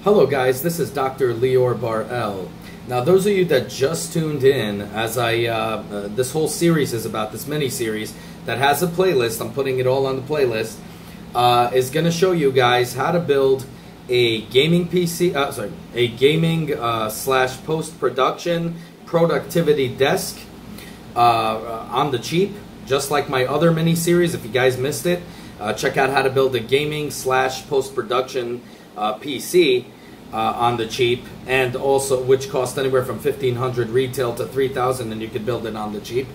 Hello guys, this is Dr. Lior Bar-El. Now those of you that just tuned in, as this whole series is about, this mini-series that has a playlist, I'm putting it all on the playlist, is going to show you guys how to build a gaming PC, a gaming slash post-production productivity desk on the cheap, just like my other mini-series. If you guys missed it, check out how to build a gaming slash post-production PC on the cheap, and also which costs anywhere from $1,500 retail to $3,000, and you could build it on the cheap.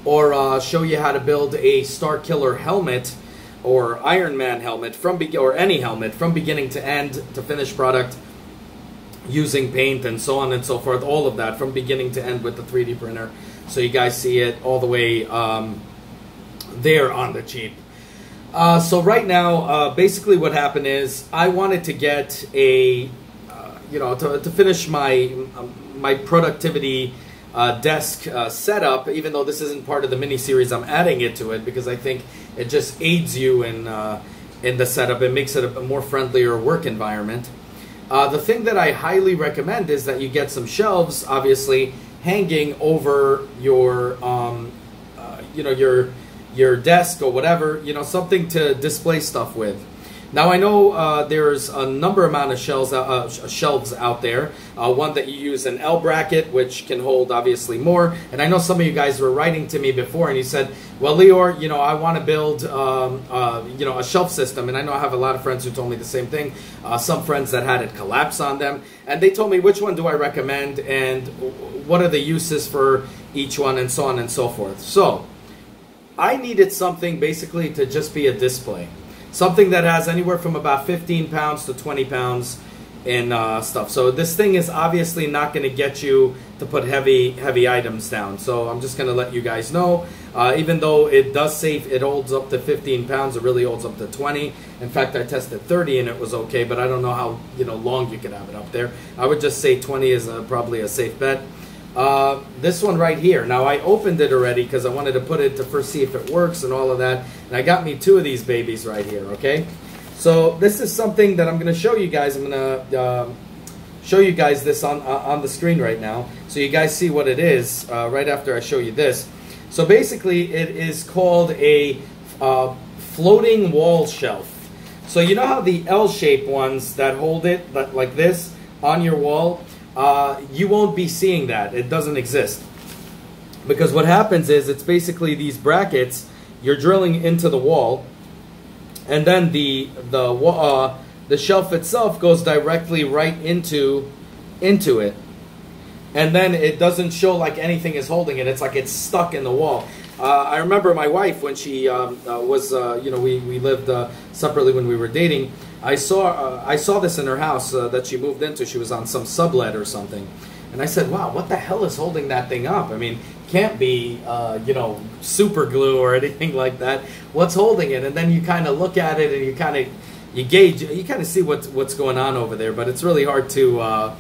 Or show you how to build a Starkiller helmet or Iron Man helmet or any helmet from beginning to end to finished product using paint and so on and so forth. All of that from beginning to end with the 3D printer, so you guys see it all the way there on the cheap. So right now, basically what happened is I wanted to get a, to finish my my productivity desk setup. Even though this isn't part of the mini-series, I'm adding it to it because I think it just aids you in the setup. It makes it a more friendlier work environment. The thing that I highly recommend is that you get some shelves, obviously, hanging over your, your desk or whatever, something to display stuff with. Now I know there's a number amount of shelves out there. One that you use an L bracket, which can hold obviously more. And I know some of you guys were writing to me before, and you said, "Well, Lior, I want to build, a shelf system." And I know I have a lot of friends who told me the same thing. Some friends that had it collapse on them, and they told me which one do I recommend and what are the uses for each one, and so on and so forth. So I needed something basically to just be a display. Something that has anywhere from about 15 pounds to 20 pounds in stuff. So this thing is obviously not going to get you to put heavy items down. So I'm just going to let you guys know. Even though it does say it holds up to 15 pounds, it really holds up to 20. In fact, I tested 30 and it was okay, but I don't know how long you could have it up there. I would just say 20 is probably a safe bet. This one right here. Now I opened it already because I wanted to put it to first see if it works and all of that. And I got me two of these babies right here, okay? So this is something that I'm going to show you guys. I'm going to show you guys this on the screen right now, so you guys see what it is right after I show you this. So basically it is called a floating wall shelf. So you know how the L-shaped ones that hold it like this on your wall, you won't be seeing that. It doesn't exist. Because what happens is it's basically these brackets you're drilling into the wall, and then the shelf itself goes directly right into it. And then it doesn't show like anything is holding it. It's like it's stuck in the wall. I remember my wife when she we lived separately when we were dating. I saw this in her house that she moved into. She was on some sublet or something, and I said, "Wow, what the hell is holding that thing up? I mean, can't be super glue or anything like that. What's holding it?" And then you kind of look at it and you kind of see what's going on over there. But it's really hard to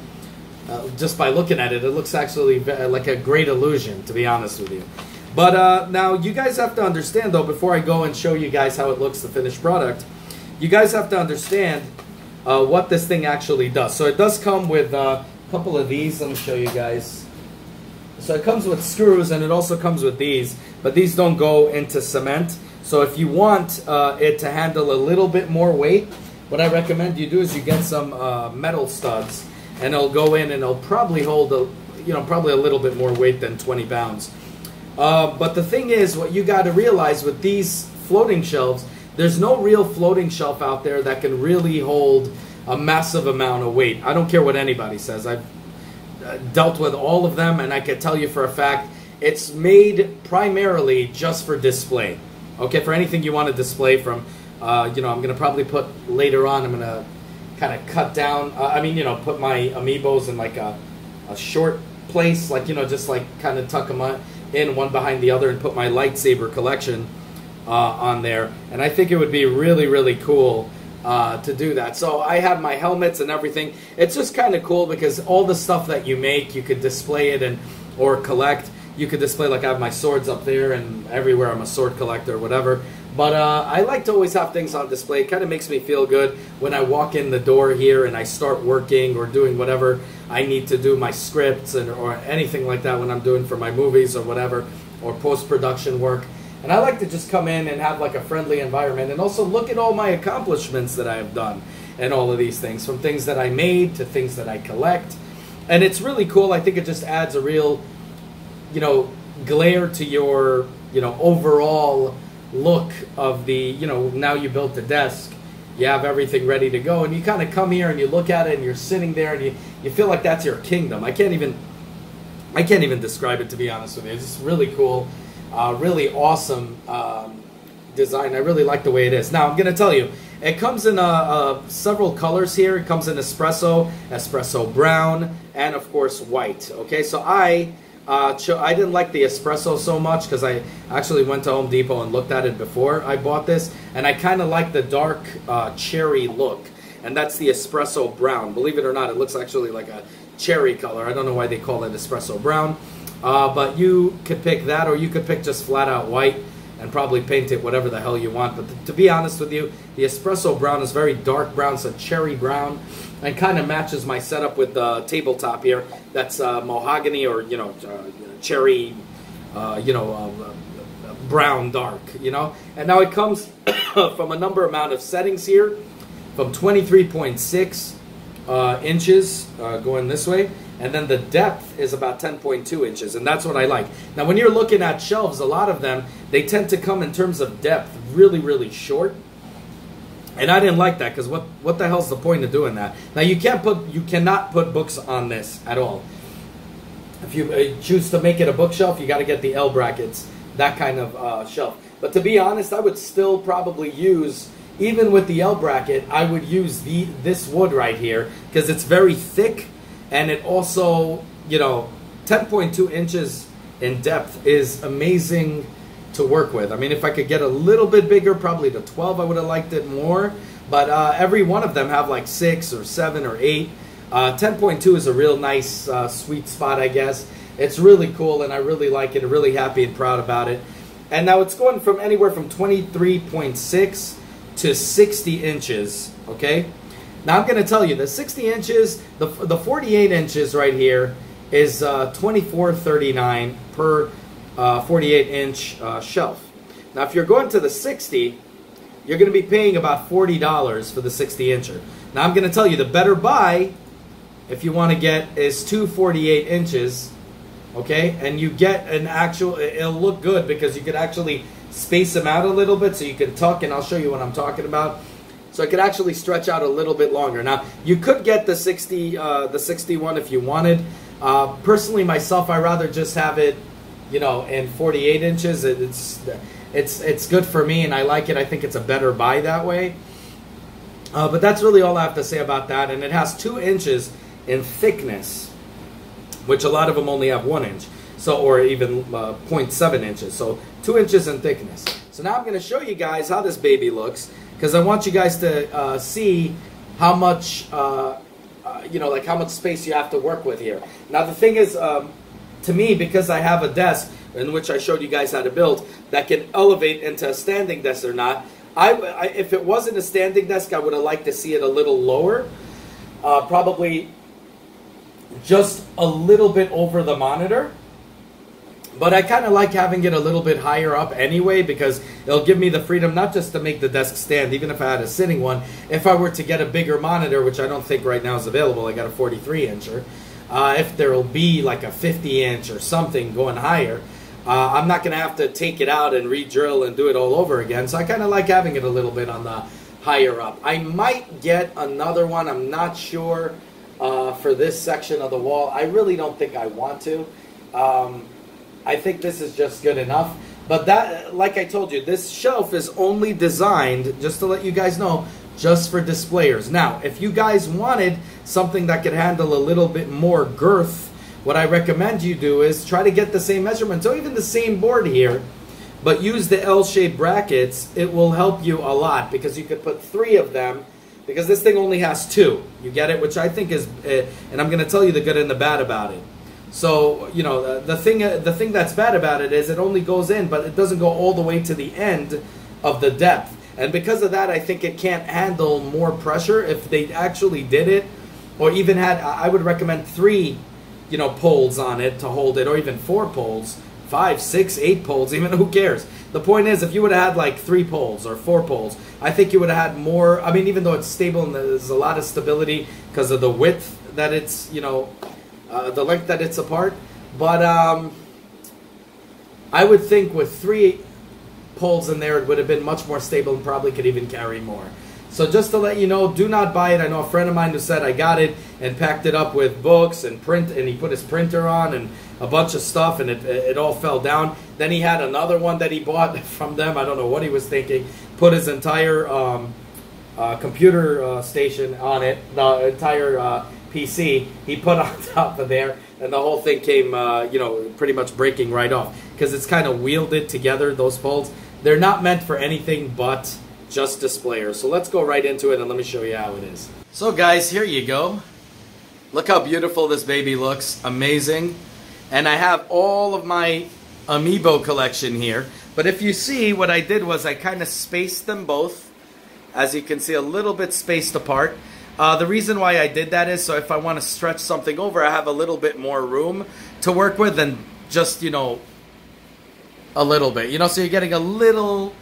just by looking at it. It looks actually like a great illusion, to be honest with you. But now you guys have to understand, though, before I go and show you guys how it looks, the finished product, you guys have to understand what this thing actually does. So it does come with a couple of these. Let me show you guys. So it comes with screws, and it also comes with these, but these don't go into cement. So if you want it to handle a little bit more weight, what I recommend you do is you get some metal studs, and it'll go in and it'll probably hold probably a little bit more weight than 20 pounds. But the thing is, what you got to realize with these floating shelves, there's no real floating shelf out there that can really hold a massive amount of weight. I don't care what anybody says. I've dealt with all of them, and I can tell you for a fact, it's made primarily just for display. Okay, for anything you want to display from, I'm going to probably put later on, I'm going to kind of cut down, put my amiibos in like a short place, like, just like kind of tuck them in one behind the other and put my lightsaber collection on there. And I think it would be really, really cool to do that. So I have my helmets and everything. It's just kind of cool because all the stuff that you make, you could display it or collect. You could display, like I have my swords up there, and everywhere I'm a sword collector or whatever. But I like to always have things on display. It kind of makes me feel good when I walk in the door here and I start working or doing whatever I need to do, my scripts or anything like that when I'm doing for my movies or whatever, or post-production work. And I like to just come in and have like a friendly environment and also look at all my accomplishments that I have done and all of these things, from things that I made to things that I collect. And it's really cool. I think it just adds a real, you know, glare to your, you know, overall look of the, you know, now you built the desk, you have everything ready to go, and you kind of come here and you look at it and you're sitting there and you feel like that's your kingdom. I can't even describe it, to be honest with you. It's just really cool, really awesome design. I really like the way it is. Now I'm going to tell you, it comes in several colors here. It comes in espresso, espresso brown, and of course white. Okay, so I didn't like the espresso so much because I actually went to Home Depot and looked at it before I bought this, and I kind of like the dark cherry look, and that's the espresso brown. Believe it or not, it looks actually like a cherry color. I don't know why they call it espresso brown, but you could pick that, or you could pick just flat out white and probably paint it whatever the hell you want. But to be honest with you, the espresso brown is very dark brown, so cherry brown, and kind of matches my setup with the tabletop here. That's mahogany, or you know, cherry, you know, brown dark, you know. And now it comes from a amount of settings here, from 23.6 inches going this way, and then the depth is about 10.2 inches, and that's what I like. Now when you're looking at shelves, a lot of them, they tend to come in terms of depth really, really short. And I didn't like that, because what the hell's the point of doing that? Now you cannot put books on this at all. If you choose to make it a bookshelf, you got to get the L brackets, that kind of shelf. But to be honest, I would still probably use, even with the L bracket, I would use this wood right here, because it's very thick, and it also, you know, 10.2 inches in depth is amazing to work with. I mean, if I could get a little bit bigger, probably the 12, I would have liked it more. But every one of them have like 6 or 7 or 8. 10.2 is a real nice sweet spot, I guess. It's really cool, and I really like it. I'm really happy and proud about it. And now it's going from anywhere from 23.6 to 60 inches, okay? Now I'm going to tell you, the 60 inches, the 48 inches right here is $24.39 per 48-inch shelf. Now if you're going to the 60, you're going to be paying about $40 for the 60-incher. Now I'm going to tell you, the better buy, if you want to get, is 2 48 inches, okay? And you get an actual, it'll look good because you could actually space them out a little bit so you can tuck, and I'll show you what I'm talking about. So it could actually stretch out a little bit longer. Now you could get the 61 if you wanted. Personally, myself, I rather just have it, you know, in 48 inches. It's good for me, and I like it. I think it's a better buy that way. But that's really all I have to say about that. And it has 2 inches in thickness, which a lot of them only have 1 inch, so, or even 0.7 inches. So 2 inches in thickness. So now I'm going to show you guys how this baby looks, because I want you guys to see how much, you know, like how much space you have to work with here. Now the thing is, to me, because I have a desk in which I showed you guys how to build, that can elevate into a standing desk or not, if it wasn't a standing desk, I would have liked to see it a little lower, probably just a little bit over the monitor. But I kind of like having it a little bit higher up anyway, because it'll give me the freedom not just to make the desk stand, even if I had a sitting one. If I were to get a bigger monitor, which I don't think right now is available, I got a 43-incher. If there will be like a 50-inch or something going higher, I'm not going to have to take it out and re-drill and do it all over again. So I kind of like having it a little bit on the higher up. I might get another one. I'm not sure for this section of the wall. I really don't think I want to. I think this is just good enough. But that, like I told you, this shelf is only designed, just to let you guys know, just for displayers. Now, if you guys wanted something that could handle a little bit more girth, what I recommend you do is try to get the same measurements, or even the same board here, but use the L-shaped brackets. It will help you a lot, because you could put 3 of them, because this thing only has 2. You get it? Which I think is, and I'm going to tell you the good and the bad about it. So, you know, the thing that's bad about it is it only goes in, but it doesn't go all the way to the end of the depth. And because of that, I think it can't handle more pressure. If they actually did it, or even had, I would recommend 3, poles on it to hold it, or even 4 poles, 5, 6, 8 poles, even, who cares? The point is, if you would have had like 3 poles or 4 poles, I think you would have had more. I mean, even though it's stable and there's a lot of stability because of the width that it's, the length that it's apart. But I would think with 3 poles in there, it would have been much more stable and probably could even carry more. So just to let you know, do not buy it. I know a friend of mine who said I got it and packed it up with books and print, and he put his printer on and a bunch of stuff, and it all fell down. Then he had another one that he bought from them. I don't know what he was thinking. Put his entire computer station on it, the entire PC, he put on top of there, and the whole thing came, pretty much breaking right off because it's kind of wielded together, those poles. They're not meant for anything but just displayers. So let's go right into it and let me show you how it is. So guys, here you go. Look how beautiful this baby looks. Amazing. And I have all of my Amiibo collection here. But if you see, what I did was I kind of spaced them both. As you can see, a little bit spaced apart. The reason why I did that is so if I want to stretch something over, I have a little bit more room to work with than just, a little bit. So you're getting a little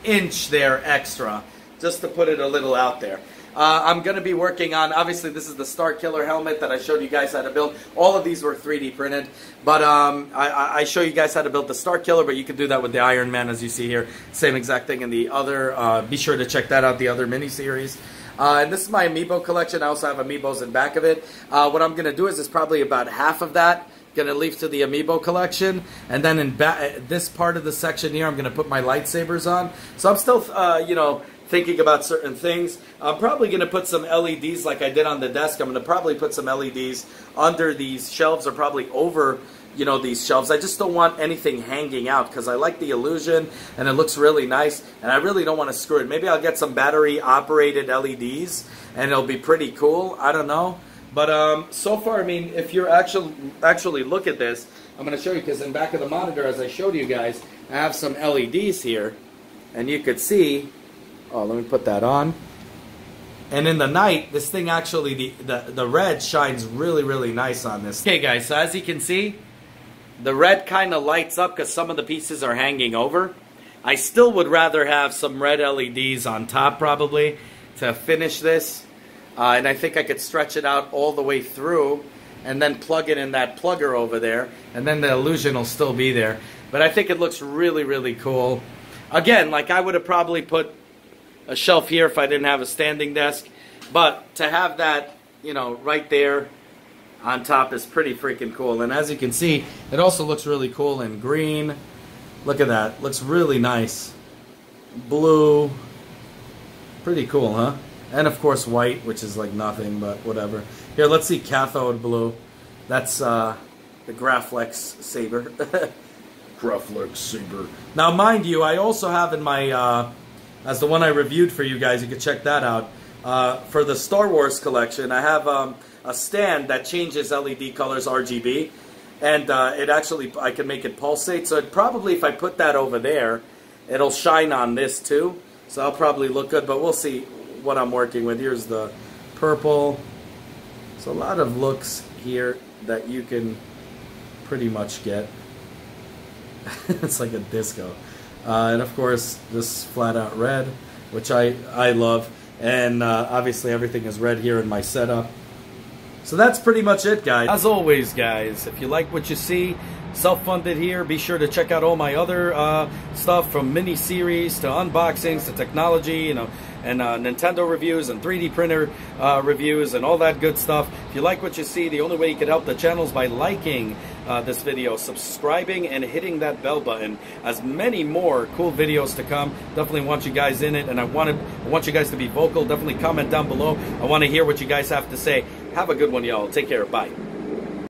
inch there extra, just to put it a little out there. I'm going to be working on, obviously this is the Starkiller helmet that I showed you guys how to build. All of these were 3D printed, but I show you guys how to build the Starkiller, but you can do that with the Iron Man, as you see here. Same exact thing in the other, be sure to check that out, the other miniseries. And this is my Amiibo collection. I also have Amiibos in back of it. What I'm going to do is probably about half of that going to leave to the Amiibo collection, and then in this part of the section here, I'm going to put my lightsabers on. So I'm still, thinking about certain things. I'm probably going to put some LEDs like I did on the desk. I'm going to probably put some LEDs under these shelves or probably over, these shelves. I just don't want anything hanging out because I like the illusion and it looks really nice, and I really don't want to screw it. Maybe I'll get some battery operated LEDs and it'll be pretty cool. I don't know. But so far, I mean, if you're actually look at this, I'm going to show you, because in back of the monitor, as I showed you guys, I have some LEDs here, and you could see, oh, let me put that on. And in the night, this thing actually, the red shines really, really nice on this. Okay, guys, so as you can see, the red kind of lights up because some of the pieces are hanging over. I still would rather have some red LEDs on top, probably, to finish this. And I think I could stretch it out all the way through and then plug it in that plugger over there, and then the illusion will still be there. But I think it looks really, really cool. Again, like I would have probably put a shelf here if I didn't have a standing desk. But to have that, right there on top is pretty freaking cool. And as you can see, it also looks really cool in green. Look at that. Looks really nice. Blue. Pretty cool, huh? And of course white, which is like nothing, but whatever. Here, let's see cathode blue. That's the Graflex Saber. Graflex Saber. Now, mind you, I also have in my, as the one I reviewed for you guys, you can check that out. For the Star Wars collection, I have a stand that changes LED colors RGB. And it actually, I can make it pulsate. So it probably, if I put that over there, it'll shine on this too. So I'll probably look good, but we'll see what I'm working with. Here's the purple. So a lot of looks here that you can pretty much get. It's like a disco. And of course this flat out red, which I love. And obviously everything is red here in my setup. So that's pretty much it, guys. As always, guys, if you like what you see, self-funded here, be sure to check out all my other stuff, from mini-series to unboxings to technology, and Nintendo reviews and 3D printer reviews and all that good stuff. If you like what you see, the only way you can help the channel is by liking this video, subscribing, and hitting that bell button. As many more cool videos to come. Definitely want you guys in it, and I want you guys to be vocal. Definitely comment down below. I want to hear what you guys have to say. Have a good one, y'all. Take care. Bye.